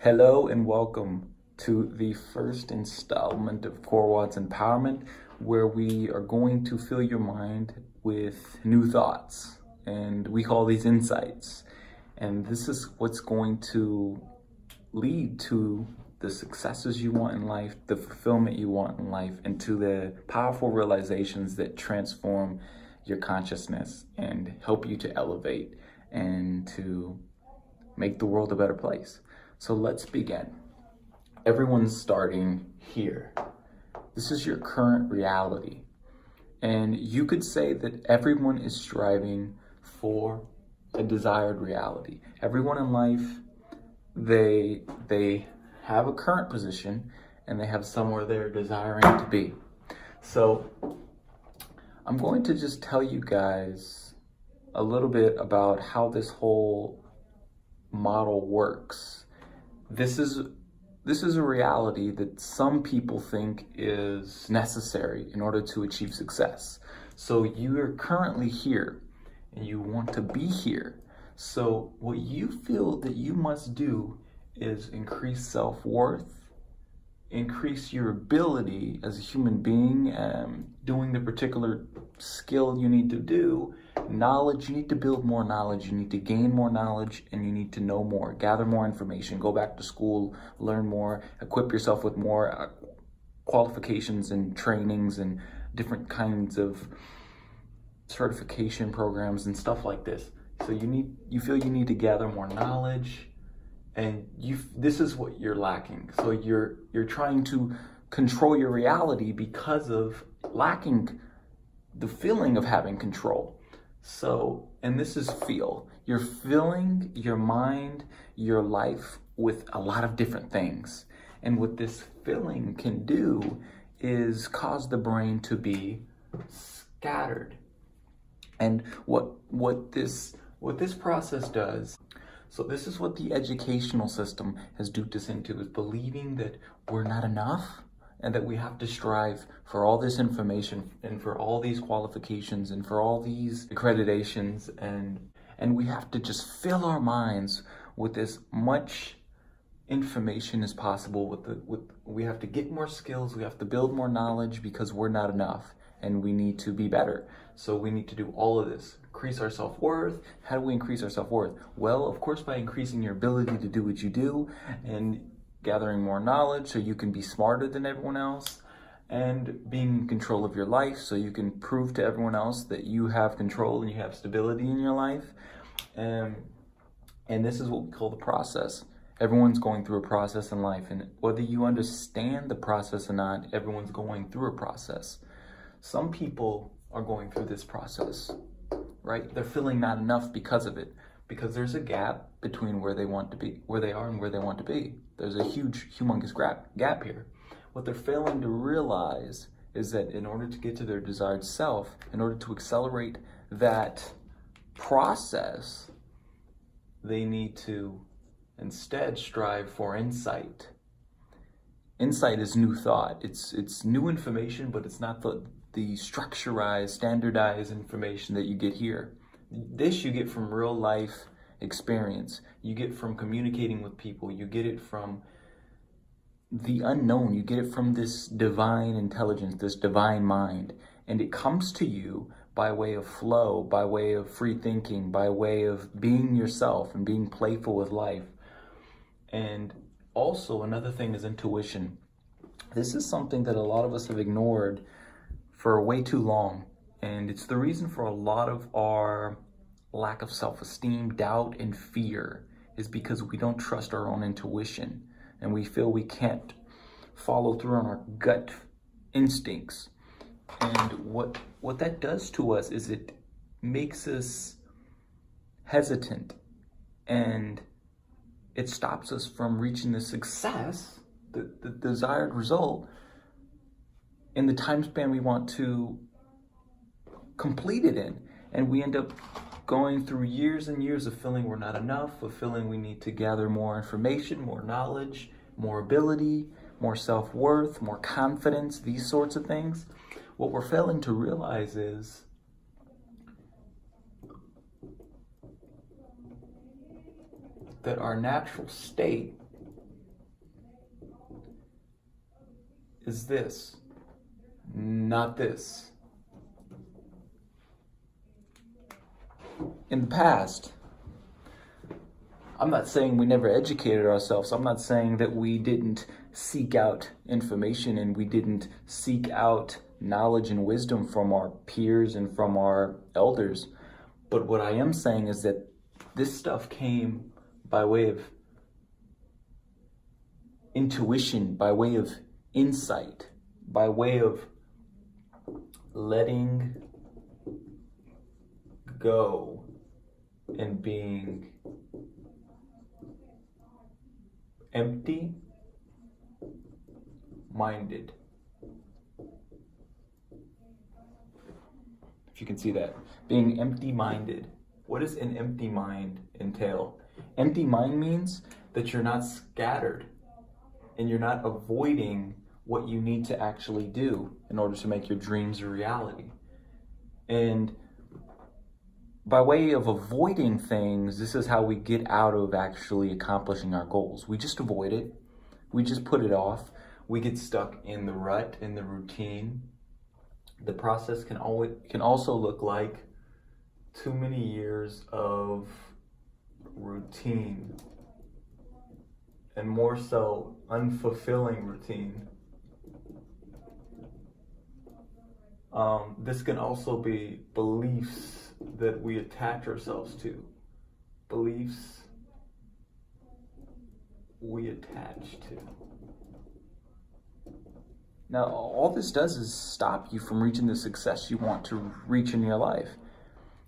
Hello and welcome to the first installment of Core Watts Empowerment, where we are going to fill your mind with new thoughts, and we call these insights. And this is what's going to lead to the successes you want in life, the fulfillment you want in life, and to the powerful realizations that transform your consciousness and help you to elevate and to make the world a better place. So let's begin. Everyone's starting here. This is your current reality. And you could say that everyone is striving for a desired reality. Everyone in life, they have a current position and they have somewhere they're desiring to be. So I'm going to just tell you guys a little bit about how this whole model works. This is a reality that some people think is necessary in order to achieve success. So you are currently here and you want to be here. So what you feel that you must do is increase self-worth, increase your ability as a human being, doing the particular skill you need to do, knowledge, you need to build more knowledge, you need to gain more knowledge, and you need to know more, gather more information, go back to school, learn more, equip yourself with more qualifications and trainings and different kinds of certification programs and stuff like this. So you feel you need to gather more knowledge, and this is what you're lacking. So you're trying to control your reality because of lacking the feeling of having control. So, and this is feel. You're filling your mind, your life with a lot of different things. And what this filling can do is cause the brain to be scattered. And what this process does, so this is what the educational system has duped us into, is believing that we're not enough and that we have to strive for all this information and for all these qualifications and for all these accreditations, and we have to just fill our minds with as much information as possible. We have to get more skills, we have to build more knowledge because we're not enough and we need to be better. So we need to do all of this. Increase our self-worth. How do we increase our self-worth? Well, of course, by increasing your ability to do what you do and gathering more knowledge so you can be smarter than everyone else, and being in control of your life so you can prove to everyone else that you have control and you have stability in your life. And this is what we call the process. Everyone's going through a process in life, and whether you understand the process or not, everyone's going through a process. Some people are going through this process, right? They're feeling not enough because of it, because there's a gap between where they want to be, where they are and where they want to be. There's a huge, humongous gap here. What they're failing to realize is that in order to get to their desired self, in order to accelerate that process, they need to instead strive for insight. Insight is new thought. It's new information, but it's not the structurized, standardized information that you get here. This you get from real life experience. You get from communicating with people. You get it from the unknown. You get it from this divine intelligence, this divine mind. And it comes to you by way of flow, by way of free thinking, by way of being yourself and being playful with life. And also another thing is intuition. This is something that a lot of us have ignored for way too long. And it's the reason for a lot of our lack of self-esteem, doubt, and fear, is because we don't trust our own intuition. And we feel we can't follow through on our gut instincts. And what that does to us is it makes us hesitant, and it stops us from reaching the success, the desired result, in the time span we want to complete it in. And we end up going through years and years of feeling we're not enough, of feeling we need to gather more information, more knowledge, more ability, more self-worth, more confidence, these sorts of things. What we're failing to realize is that our natural state is this, not this. In the past, I'm not saying we never educated ourselves. I'm not saying that we didn't seek out information and we didn't seek out knowledge and wisdom from our peers and from our elders. But what I am saying is that this stuff came by way of intuition, by way of insight, by way of letting go and being empty-minded. If you can see that. Being empty-minded. What does an empty mind entail? Empty mind means that you're not scattered and you're not avoiding what you need to actually do in order to make your dreams a reality. And by way of avoiding things, this is how we get out of actually accomplishing our goals. We just avoid it. We just put it off. We get stuck in the rut, in the routine. The process can also look like too many years of routine, and more so unfulfilling routine. This can also be beliefs that we attach ourselves to. Beliefs we attach to. Now, all this does is stop you from reaching the success you want to reach in your life.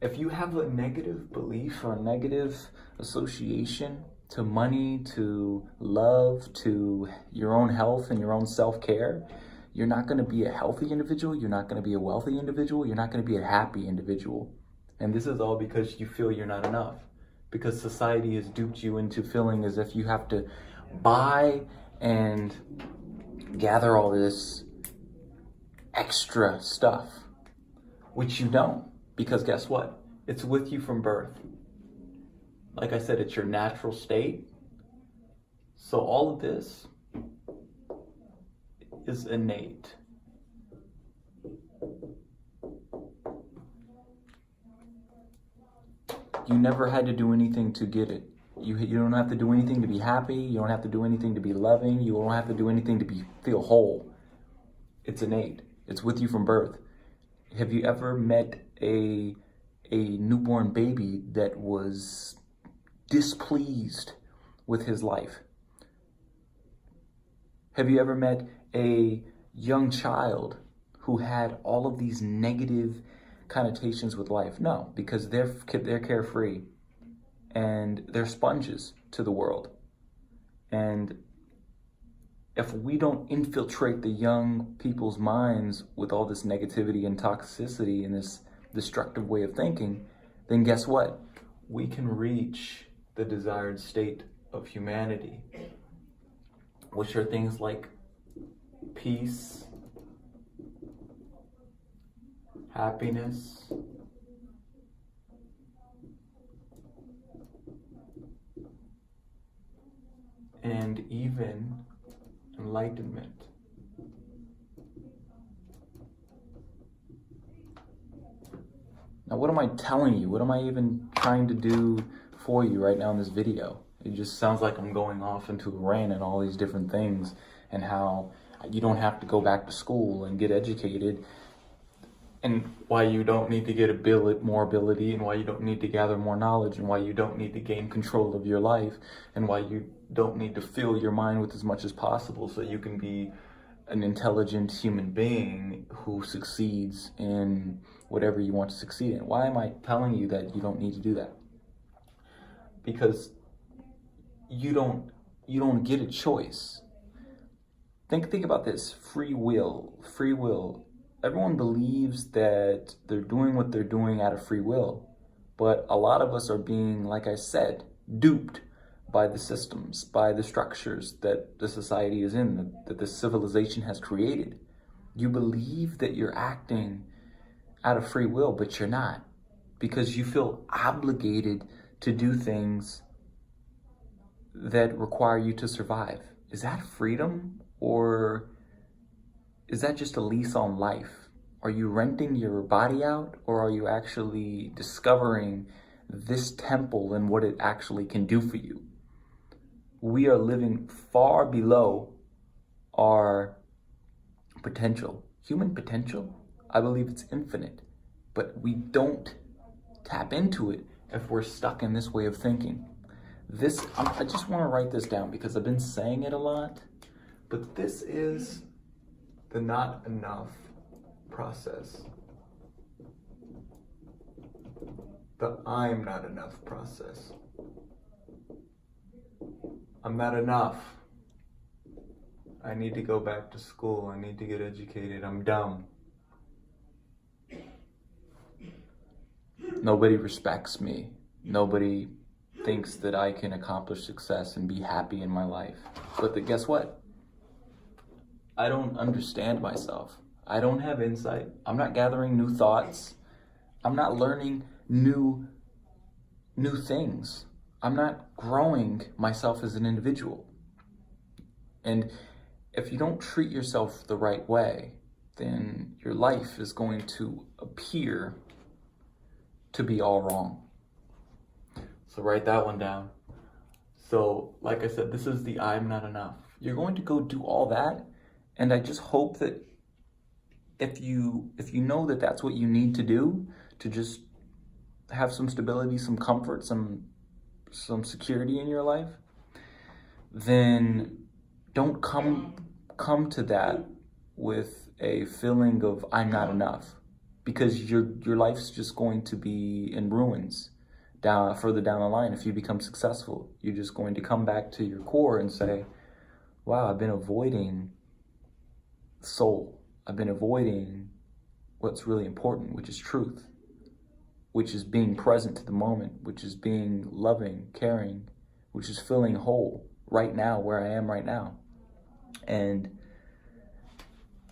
If you have a negative belief or a negative association to money, to love, to your own health and your own self-care, you're not going to be a healthy individual, you're not going to be a wealthy individual, you're not going to be a happy individual. And this is all because you feel you're not enough. Because society has duped you into feeling as if you have to buy and gather all this extra stuff, which you don't. Because guess what? It's with you from birth. Like I said, it's your natural state. So all of this is innate. You never had to do anything to get it. You don't have to do anything to be happy. You don't have to do anything to be loving. You don't have to do anything to feel whole. It's innate. It's with you from birth. Have you ever met a newborn baby that was displeased with his life? Have you ever met a young child who had all of these negative connotations with life? No, because they're carefree and they're sponges to the world. And if we don't infiltrate the young people's minds with all this negativity and toxicity and this destructive way of thinking, then guess what? We can reach the desired state of humanity, which are things like peace, happiness, and even enlightenment. Now, what am I telling you? What am I even trying to do for you right now in this video? It just sounds like I'm going off into a rant and all these different things, and how you don't have to go back to school and get educated, and why you don't need to get more ability, and why you don't need to gather more knowledge, and why you don't need to gain control of your life, and why you don't need to fill your mind with as much as possible so you can be an intelligent human being who succeeds in whatever you want to succeed in. Why am I telling you that you don't need to do that? Because you don't get a choice. Think about this. Free will. Everyone believes that they're doing what they're doing out of free will, but a lot of us are being, like I said, duped by the systems, by the structures that the society is in, that the civilization has created. You believe that you're acting out of free will, but you're not, because you feel obligated to do things that require you to survive. Is that freedom, or is that just a lease on life? Are you renting your body out, or are you actually discovering this temple and what it actually can do for you? We are living far below our potential. Human potential, I believe it's infinite, but we don't tap into it if we're stuck in this way of thinking. I just want to write this down because I've been saying it a lot, but this is the not enough process. The I'm not enough process. I'm not enough. I need to go back to school. I need to get educated. I'm dumb. Nobody respects me. Nobody thinks that I can accomplish success and be happy in my life. But guess what? I don't understand myself. I don't have insight. I'm not gathering new thoughts. I'm not learning new things. I'm not growing myself as an individual. And if you don't treat yourself the right way, then your life is going to appear to be all wrong. So write that one down. So like I said, this is the I'm not enough. You're going to go do all that, and I just hope that if you know that that's what you need to do to just have some stability, some comfort, some security in your life, then don't come to that with a feeling of I'm not enough, because your life's just going to be in ruins further down the line. If you become successful, you're just going to come back to your core and say, wow, I've been avoiding soul. I've been avoiding what's really important, which is truth, which is being present to the moment, which is being loving, caring, which is feeling whole right now, where I am right now. And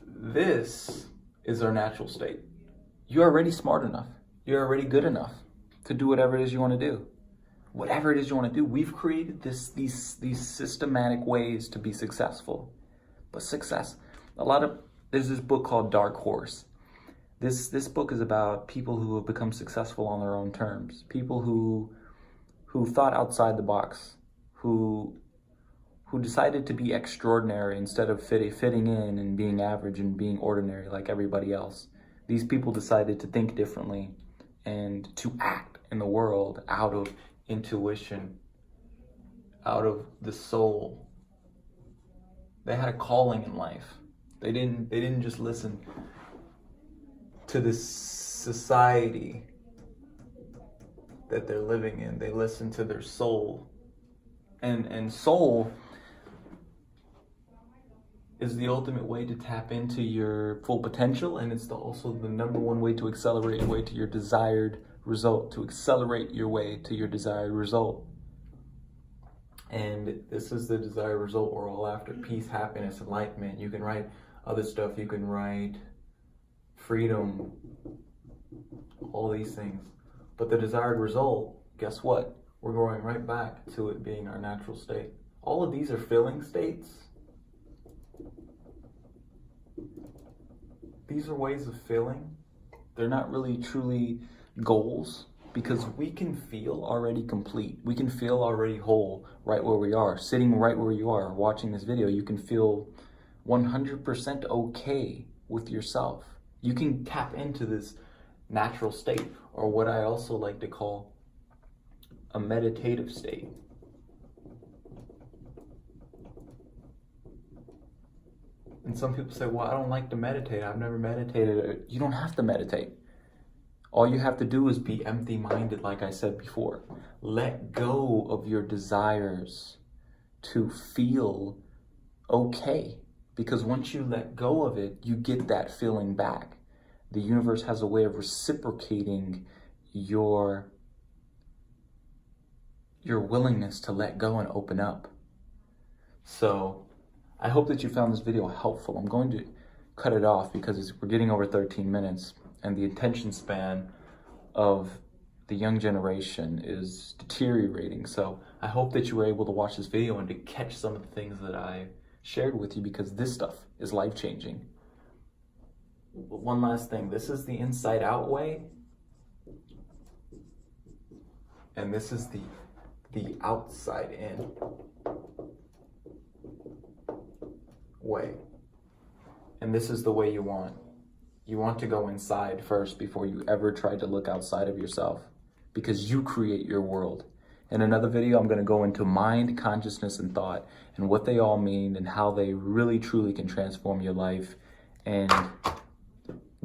this is our natural state. You're already smart enough. You're already good enough to do whatever it is you want to do. Whatever it is you want to do. We've created these systematic ways to be successful. But success, there's this book called Dark Horse. This book is about people who have become successful on their own terms. People who thought outside the box, who decided to be extraordinary instead of fitting in and being average and being ordinary like everybody else. These people decided to think differently and to act in the world out of intuition, out of the soul. They had a calling in life. They didn't just listen to this society that they're living in. They listened to their soul. And soul is the ultimate way to tap into your full potential, and it's also the number one way to accelerate your way to your desired result, to accelerate your way to your desired result. And this is the desired result we're all after: peace, happiness, enlightenment. You can write other stuff. You can write freedom, all these things. But the desired result, guess what? We're going right back to it being our natural state. All of these are feeling states. These are ways of feeling. They're not really truly goals, because we can feel already complete. We can feel already whole right where we are. Sitting right where you are, watching this video, you can feel 100% okay with yourself. You can tap into this natural state, or what I also like to call a meditative state. And some people say, well, I don't like to meditate. I've never meditated. You don't have to meditate. All you have to do is be empty-minded, like I said before. Let go of your desires to feel okay. Because once you let go of it, you get that feeling back. The universe has a way of reciprocating your willingness to let go and open up. So I hope that you found this video helpful. I'm going to cut it off because we're getting over 13 minutes and the attention span of the young generation is deteriorating. So I hope that you were able to watch this video and to catch some of the things that I shared with you, because this stuff is life-changing. one last thing. This is the inside out way. And this is the outside in way. And this is the way you want. You want to go inside first before you ever try to look outside of yourself, because you create your world. In another video, I'm going to go into mind, consciousness, and thought, and what they all mean and how they really truly can transform your life and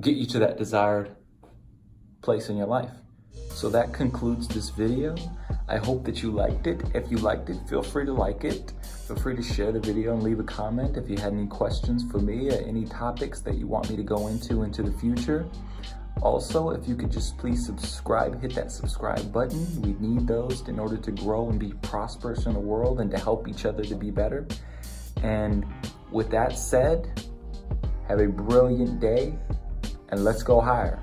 get you to that desired place in your life. So that concludes this video. I hope that you liked it. If you liked it, feel free to like it. Feel free to share the video and leave a comment if you had any questions for me or any topics that you want me to go into the future. Also, if you could just please subscribe, hit that subscribe button. We need those in order to grow and be prosperous in the world and to help each other to be better. And with that said, have a brilliant day and let's go higher.